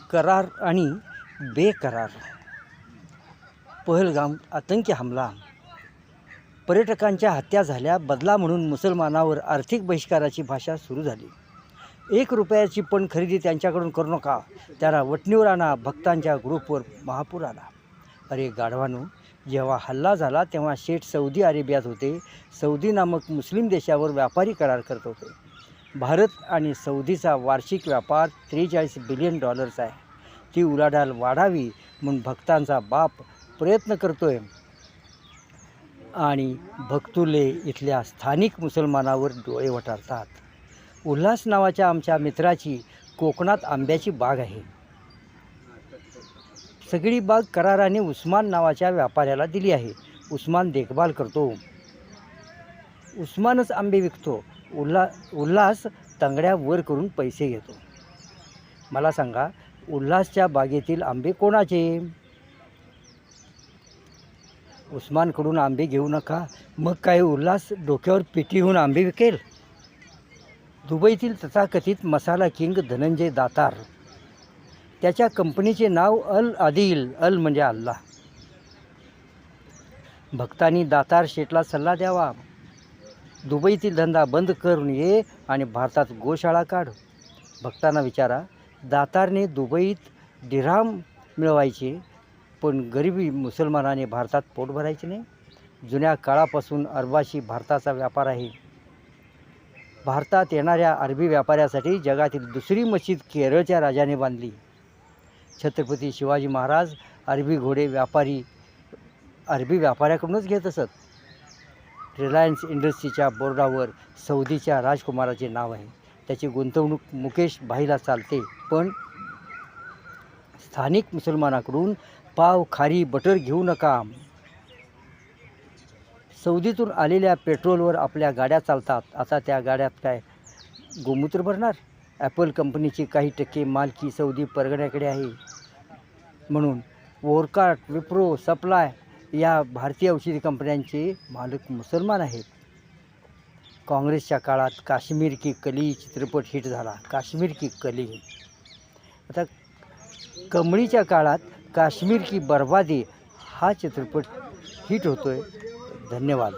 करार आणि बेकरार. पहलगाम आतंकी हमला. पर्यटकांच्या हत्या झाल्या. बदला म्हणून मुसलमानावर आर्थिक बहिष्काराची भाषा सुरू झाली. 1 रुपयाची पण खरेदी त्यांच्याकडून करू नका, त्यांना वठणीवर आणा. भक्तांच्या ग्रुपवर महापूर आला. अरे गाढवांनो, जेव्हा हल्ला झाला तेव्हा शेठ सौदी अरेबियात होते. सौदी नामक मुस्लिम देशावर व्यापारी करार करत होते. भारत आणि सौदीचा वार्षिक व्यापार $43 बिलियन आहे. ती उलाढाल वाढावी म्हणून भक्तांचा बाप प्रयत्न करतोय आणि भक्तुले इथल्या स्थानिक मुसलमानावर डोळे वटारतात. उल्हास नावाच्या आमच्या मित्राची कोकणात आंब्याची बाग आहे. सगळी बाग कराराने उस्मान नावाच्या व्यापाऱ्याला दिली आहे. उस्मान देखभाल करतो. उस्मानच आंबे विकतो. उल्हास तंगड्या वर करून पैसे घेतो. मला सांगा, उल्हासच्या बागेतील आंबे कोणाचे? उस्मानकडून आंबे घेऊ नका. मग काय उल्हास डोक्यावर पेटी होऊन आंबे विकेल? दुबईतील तथाकथित मसाला किंग धनंजय दातार, त्याच्या कंपनीचे नाव अल आदिल. अल म्हणजे अल्लाह. भक्तांनी दातार शेठला सल्ला द्यावा. दुबईतील धंदा बंद करून ये आणि भारतात गोशाळा काढ. भक्तांना विचारा, दातारने दुबईत दिरहाम मिळवायचे, पण गरिबी मुसलमानाने भारतात पोट भरायचे नाही. जुन्या काळापासून अरबाशी भारताचा व्यापार आहे. भारतात येणाऱ्या अरबी व्यापाऱ्यासाठी जगातील दुसरी मशीद केरळच्या राजाने बांधली. छत्रपती शिवाजी महाराज अरबी घोडे अरबी व्यापाऱ्याकडूनच घेत असत. रिलायन्स इंडस्ट्रीच्या बोर्डावर सौदीच्या राजकुमाराचे नाव आहे. त्याची गुंतवणूक मुकेश भाईला चालते, पण स्थानिक मुसलमानाकडून पाव, खारी, बटर घेऊ नका. सौदीतून आलेल्या पेट्रोलवर आपल्या गाड्या चालतात. आता त्या गाड्यात काय गोमूत्र भरणार? ॲपल कंपनीची काही टक्के मालकी सौदी परगण्याकडे आहे. म्हणून वोरकाट, विप्रो, सप्लाय या भारतीय औषधी कंपन्यांचे मालक मुसलमान आहेत. काँग्रेसच्या काळात काश्मीर की कली चित्रपट हिट झाला. काश्मीर की कली. आता कमळीच्या काळात काश्मीर की बर्बादी हा चित्रपट हिट होतोय. धन्यवाद.